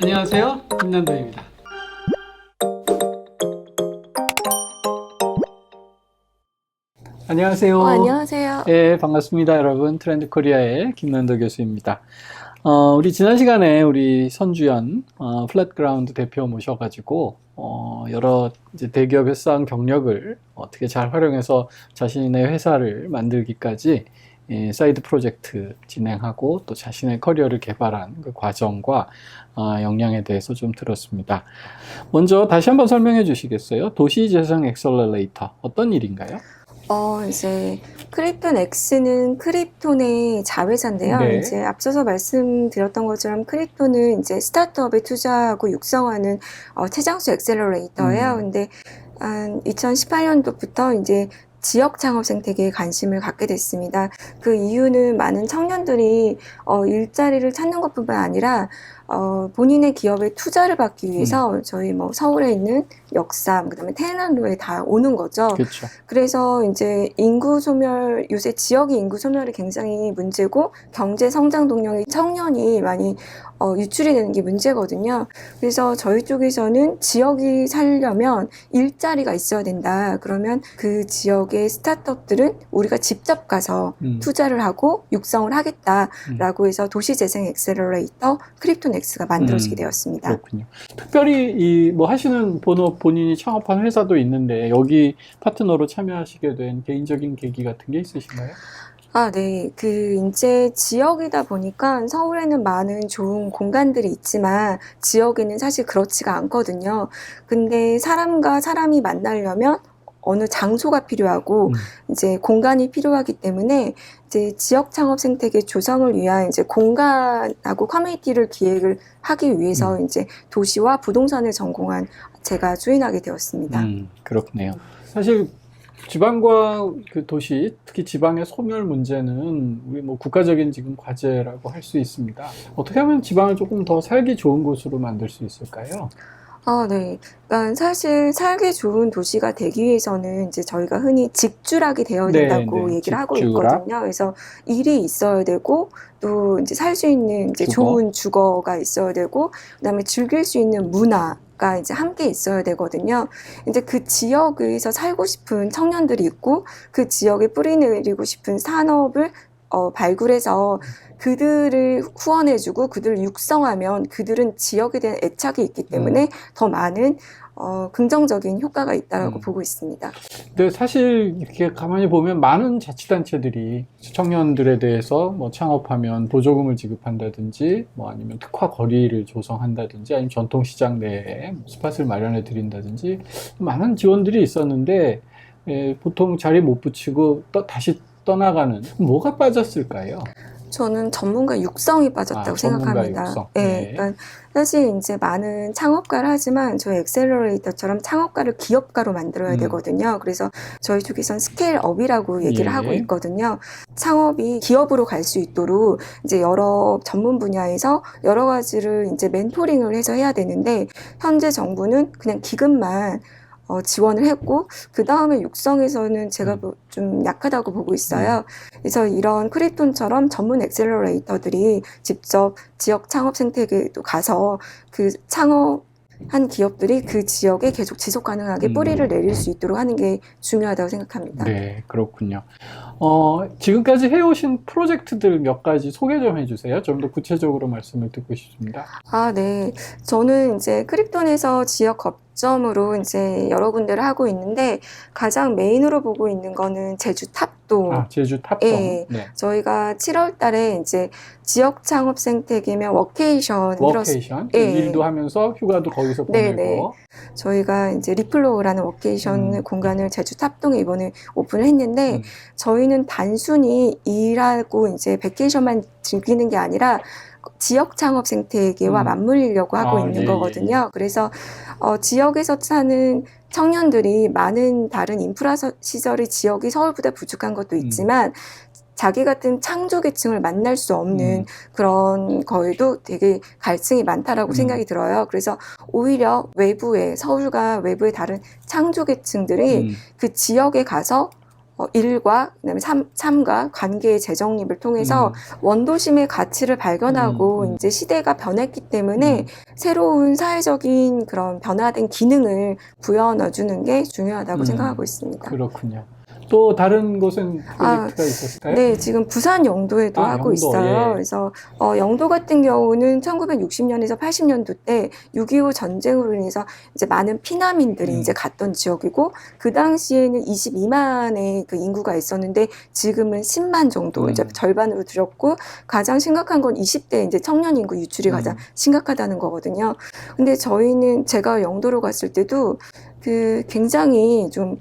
안녕하세요, 김남도입니다. 안녕하세요. 안녕하세요. 예, 반갑습니다, 여러분. 트렌드 코리아의 김남도 교수입니다. 우리 지난 시간에 우리 선주연, 플랫그라운드 대표 모셔가지고, 여러 이제 대기업에 쌓은 경력을 어떻게 잘 활용해서 자신의 회사를 만들기까지 사이드 프로젝트 진행하고 또 자신의 커리어를 개발한 그 과정과 역량에 대해서 좀 들었습니다. 먼저 다시 한번 설명해 주시겠어요? 도시재생 엑셀러레이터 어떤 일인가요? 이제 크립톤 X는 크립톤의 자회사인데요. 네. 이제 앞서서 말씀드렸던 것처럼 크립톤은 이제 스타트업에 투자하고 육성하는 최장수 엑셀러레이터예요. 근데 한 2018년도부터 이제 지역 창업 생태계에 관심을 갖게 됐습니다. 그 이유는 많은 청년들이 일자리를 찾는 것뿐만 아니라 본인의 기업에 투자를 받기 위해서 저희 뭐 서울에 있는 역삼, 그다음에 테헤란로에 다 오는 거죠. 그렇죠. 그래서 이제 인구 소멸, 요새 지역의 인구 소멸이 굉장히 문제고 경제 성장 동력이 청년이 많이 유출이 되는 게 문제거든요. 그래서 저희 쪽에서는 지역이 살려면 일자리가 있어야 된다. 그러면 그 지역의 스타트업들은 우리가 직접 가서 투자를 하고 육성을 하겠다라고 해서 도시재생 엑셀러레이터 크립톤 X가 만들어지게 되었습니다. 그렇군요. 특별히 뭐 하시는 본인이 창업한 회사도 있는데 여기 파트너로 참여하시게 된 개인적인 계기 같은 게 있으신가요? 네. 이제 지역이다 보니까 서울에는 많은 좋은 공간들이 있지만 지역에는 사실 그렇지가 않거든요. 근데 사람과 사람이 만나려면 어느 장소가 필요하고 이제 공간이 필요하기 때문에 이제 지역 창업 생태계 조성을 위한 이제 공간하고 커뮤니티를 기획을 하기 위해서 이제 도시와 부동산을 전공한 제가 조인하게 되었습니다. 그렇군요. 사실 지방과 그 도시, 특히 지방의 소멸 문제는 우리 뭐 국가적인 지금 과제라고 할 수 있습니다. 어떻게 하면 지방을 조금 더 살기 좋은 곳으로 만들 수 있을까요? 네. 그러니까 사실 살기 좋은 도시가 되기 위해서는 이제 저희가 흔히 직주락이 되어야 된다고 얘기를 하고 직주락. 있거든요. 그래서 일이 있어야 되고 또 이제 살 수 있는 이제 주거. 좋은 주거가 있어야 되고 그다음에 즐길 수 있는 문화가 이제 함께 있어야 되거든요. 이제 그 지역에서 살고 싶은 청년들이 있고 그 지역에 뿌리 내리고 싶은 산업을 발굴해서 그들을 후원해주고 그들을 육성하면 그들은 지역에 대한 애착이 있기 때문에 더 많은 긍정적인 효과가 있다고 보고 있습니다. 근데 사실 이렇게 가만히 보면 많은 자치단체들이 청년들에 대해서 뭐 창업하면 보조금을 지급한다든지 뭐 아니면 특화 거리를 조성한다든지 아니면 전통시장 내에 스팟을 마련해 드린다든지 많은 지원들이 있었는데 보통 자리 못 붙이고 다시 떠나가는 뭐가 빠졌을까요? 저는 전문가 육성이 빠졌다고 생각합니다. 육성. 네. 그러니까 사실 이제 많은 창업가를 하지만 저희 엑셀러레이터처럼 창업가를 기업가로 만들어야 되거든요. 그래서 저희 쪽에선 스케일업이라고 얘기를 하고 있거든요. 창업이 기업으로 갈 수 있도록 이제 여러 전문 분야에서 여러 가지를 이제 멘토링을 해서 해야 되는데 현재 정부는 그냥 기금만 지원을 했고 그 다음에 육성에서는 제가 좀 약하다고 보고 있어요. 그래서 이런 크립톤처럼 전문 엑셀러레이터들이 직접 지역 창업 생태계에도 가서 그 창업한 기업들이 그 지역에 계속 지속 가능하게 뿌리를 내릴 수 있도록 하는 게 중요하다고 생각합니다. 네, 그렇군요. 지금까지 해오신 프로젝트들 몇 가지 소개 좀 해주세요. 좀 더 구체적으로 말씀을 듣고 싶습니다. 네. 저는 이제 크립톤에서 지역 거점으로 이제 여러 군데를 하고 있는데 가장 메인으로 보고 있는 거는 제주 탑도. 제주 탑동. 네. 저희가 7월 달에 이제 지역 창업 생태계면 워케이션. 일도 하면서 휴가도 거기서 보내고. 네네. 저희가 이제 리플로우라는 워케이션 공간을 제주 탑동에 이번에 오픈을 했는데 저희는 단순히 일하고 이제 베케이션만 즐기는 게 아니라 지역 창업 생태계와 맞물리려고 하고 있는 거거든요. 그래서 지역에서 사는 청년들이 많은 다른 인프라 시설이 지역이 서울보다 부족한 것도 있지만 자기 같은 창조 계층을 만날 수 없는 그런 거에도 되게 갈증이 많다라고 생각이 들어요. 그래서 오히려 외부에 서울과 외부의 다른 창조 계층들이 그 지역에 가서 일과 그다음에 삶과 관계의 재정립을 통해서 원도심의 가치를 발견하고 이제 시대가 변했기 때문에 새로운 사회적인 그런 변화된 기능을 부여 넣어주는 게 중요하다고 생각하고 있습니다. 그렇군요. 또 다른 곳은 프로젝트가 있었을까요? 네, 지금 부산 영도에도 하고 영도, 있어요. 예. 그래서 영도 같은 경우는 1960년에서 80년도 때 6.25 전쟁으로 인해서 이제 많은 피난민들이 이제 갔던 지역이고, 그 당시에는 22만의 그 인구가 있었는데 지금은 10만 정도 이제 절반으로 줄었고, 가장 심각한 건 20대 이제 청년 인구 유출이 가장 심각하다는 거거든요. 근데 저희는 제가 영도로 갔을 때도 그 굉장히 좀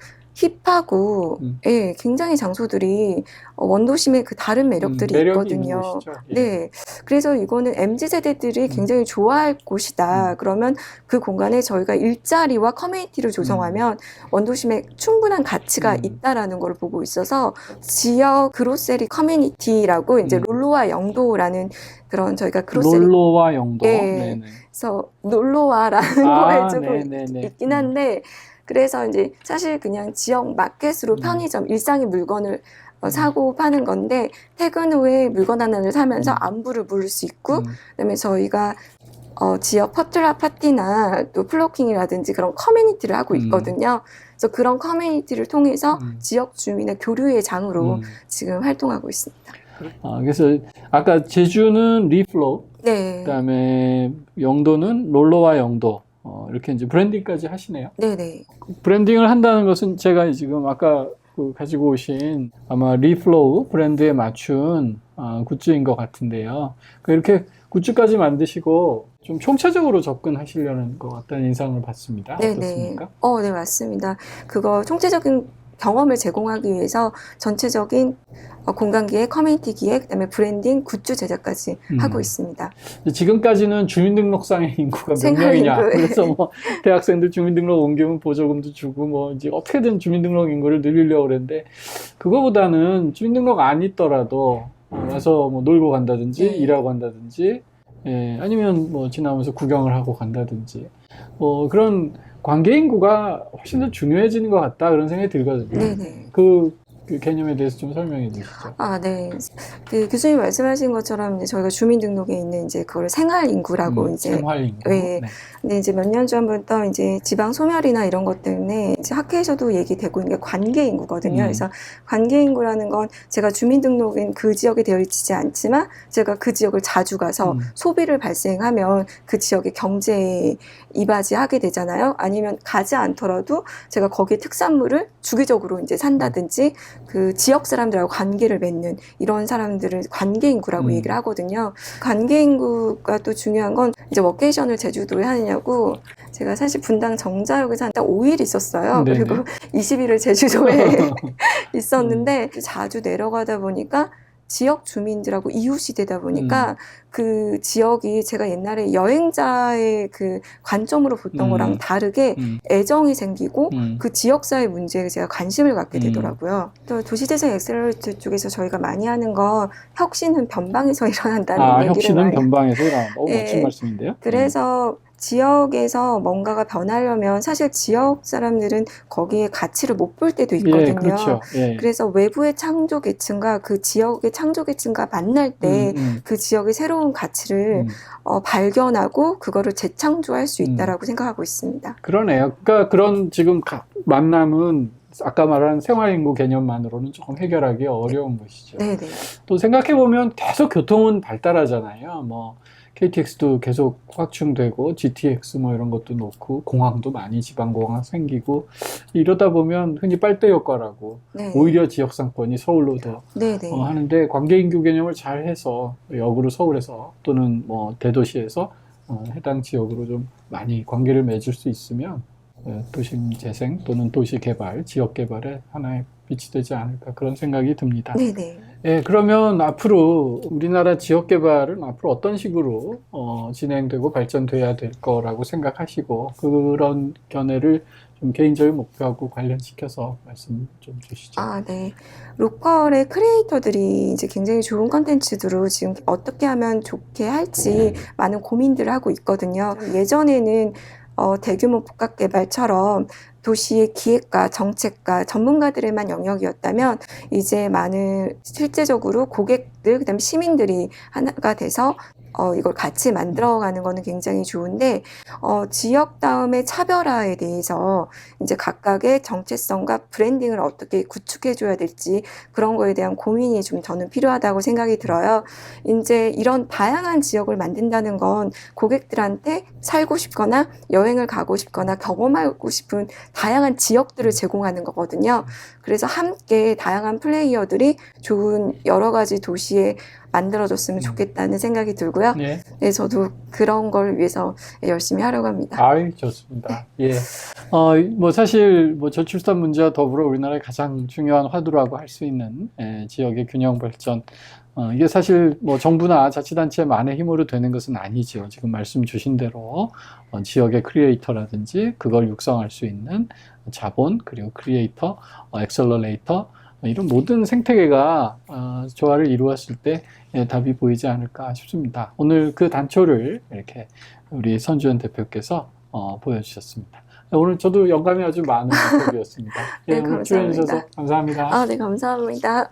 힙하고, 예, 굉장히 장소들이 원도심의 그 다른 매력들이 매력이 있는 있거든요. 곳이죠. 예. 네. 그래서 이거는 MZ세대들이 굉장히 좋아할 곳이다. 그러면 그 공간에 저희가 일자리와 커뮤니티를 조성하면 원도심에 충분한 가치가 있다라는 걸 보고 있어서, 지역 그로세리 커뮤니티라고 이제 롤로와 영도라는 그런 저희가 그로세리. 롤로와 영도. 예. 네네. 그래서 놀러와라는 거에 조금 네네네. 있긴 한데, 그래서 이제 사실 그냥 지역 마켓으로 편의점, 일상의 물건을 사고 파는 건데, 퇴근 후에 물건 하나를 사면서 안부를 물을 수 있고, 그다음에 저희가 지역 퍼틀라 파티나 또 플로킹이라든지 그런 커뮤니티를 하고 있거든요. 그래서 그런 커뮤니티를 통해서 지역 주민의 교류의 장으로 지금 활동하고 있습니다. 그래서 아까 제주는 리플로우, 네. 그다음에 영도는 롤로와 영도. 이렇게 이제 브랜딩까지 하시네요. 네네. 브랜딩을 한다는 것은 제가 지금 아까 그 가지고 오신 아마 리플로우 브랜드에 맞춘 굿즈인 것 같은데요. 이렇게 굿즈까지 만드시고 좀 총체적으로 접근하시려는 것 같다는 인상을 받습니다. 네네. 어떻습니까? 네, 맞습니다. 그거 총체적인 경험을 제공하기 위해서 전체적인 공간기획, 커뮤니티 기획, 그다음에 브랜딩, 굿즈 제작까지 하고 있습니다. 지금까지는 주민등록상의 인구가 몇 생활인구, 명이냐. 예. 그래서 뭐 대학생들 주민등록 옮기면 보조금도 주고 뭐 이제 어떻게든 주민등록 인구를 늘리려고 그랬는데, 그거보다는 주민등록 안 있더라도 와서 뭐 놀고 간다든지 일하고 간다든지, 예, 아니면 뭐 지나면서 구경을 하고 간다든지, 그런 관계 인구가 훨씬 더 중요해지는 것 같다, 그런 생각이 들거든요. 네네. 그 개념에 대해서 좀 설명해 주시죠. 네. 그 교수님 말씀하신 것처럼 이제 저희가 주민등록에 있는 이제 그걸 생활인구라고 이제. 생활인구. 네. 근데 이제 몇 년 전부터 이제 지방 소멸이나 이런 것 때문에 이제 학회에서도 얘기되고 있는 게 관계인구거든요. 그래서 관계인구라는 건 제가 주민등록인 그 지역에 되어 있지 않지만 제가 그 지역을 자주 가서 소비를 발생하면 그 지역의 경제에 이바지하게 되잖아요. 아니면 가지 않더라도 제가 거기에 특산물을 주기적으로 이제 산다든지 그 지역 사람들하고 관계를 맺는 이런 사람들을 관계인구라고 얘기를 하거든요. 관계인구가 또 중요한 건 이제 워케이션을 제주도에 하느냐고, 제가 사실 분당 정자역에서 한 딱 5일 있었어요. 네네. 그리고 20일을 제주도에 있었는데 자주 내려가다 보니까 지역 주민들하고 이웃이 되다 보니까 그 지역이 제가 옛날에 여행자의 그 관점으로 봤던 거랑 다르게 애정이 생기고 그 지역사회 문제에 제가 관심을 갖게 되더라고요. 또 도시재생 엑셀러레이터 쪽에서 저희가 많이 하는 건 혁신은 변방에서 일어난다는 얘기를 혁신은 많이. 변방에서 일어난다. 네. 멋진 말씀인데요. 그래서 지역에서 뭔가가 변하려면 사실 지역 사람들은 거기에 가치를 못 볼 때도 있거든요. 예, 그렇죠. 예. 그래서 외부의 창조 계층과 그 지역의 창조 계층과 만날 때 그 지역의 새로운 가치를 발견하고 그거를 재창조할 수 있다라고 생각하고 있습니다. 그러네요. 그러니까 그런 지금 만남은 아까 말한 생활인구 개념만으로는 조금 해결하기 어려운 것이죠. 네네. 또 생각해보면 계속 교통은 발달하잖아요. 뭐 KTX도 계속 확충되고 GTX 뭐 이런 것도 놓고 공항도 많이 지방공항 생기고 이러다 보면 흔히 빨대 효과라고 네네. 오히려 지역 상권이 서울로 더 네네. 하는데, 관계인구 개념을 잘 해서 역으로 서울에서 또는 뭐 대도시에서 해당 지역으로 좀 많이 관계를 맺을 수 있으면 도심 재생 또는 도시 개발, 지역 개발에 하나의 빛이 되지 않을까, 그런 생각이 듭니다. 네네. 예, 그러면 앞으로 우리나라 지역 개발은 앞으로 어떤 식으로 진행되고 발전돼야 될 거라고 생각하시고, 그런 견해를 좀 개인적인 목표하고 관련시켜서 말씀 좀 주시죠. 네. 로컬의 크리에이터들이 이제 굉장히 좋은 컨텐츠들로 지금 어떻게 하면 좋게 할지 많은 고민들을 하고 있거든요. 예전에는 대규모 복합개발처럼 도시의 기획과 정책과 전문가들의만 영역이었다면 이제 많은 실제적으로 고객들, 그다음에 시민들이 하나가 돼서 이걸 같이 만들어가는 거는 굉장히 좋은데 지역 다음에 차별화에 대해서 이제 각각의 정체성과 브랜딩을 어떻게 구축해줘야 될지 그런 거에 대한 고민이 좀 저는 필요하다고 생각이 들어요. 이제 이런 다양한 지역을 만든다는 건 고객들한테 살고 싶거나 여행을 가고 싶거나 경험하고 싶은 다양한 지역들을 제공하는 거거든요. 그래서 함께 다양한 플레이어들이 좋은 여러 가지 도시에 만들어줬으면 좋겠다는 생각이 들고요. 네. 네, 저도 그런 걸 위해서 열심히 하려고 합니다. 아이, 좋습니다. 예. 뭐 사실 뭐 저출산 문제와 더불어 우리나라의 가장 중요한 화두라고 할 수 있는 지역의 균형 발전. 이게 사실 뭐 정부나 자치단체만의 힘으로 되는 것은 아니죠. 지금 말씀 주신 대로 지역의 크리에이터라든지 그걸 육성할 수 있는 자본, 그리고 크리에이터, 엑셀러레이터, 이런 모든 생태계가 조화를 이루었을 때 답이 보이지 않을까 싶습니다. 오늘 그 단초를 이렇게 우리 선주현 대표께서 보여주셨습니다. 오늘 저도 영감이 아주 많은 인터뷰였습니다. 네, 오늘 출연해 주셔서 감사합니다. 감사합니다. 네, 감사합니다.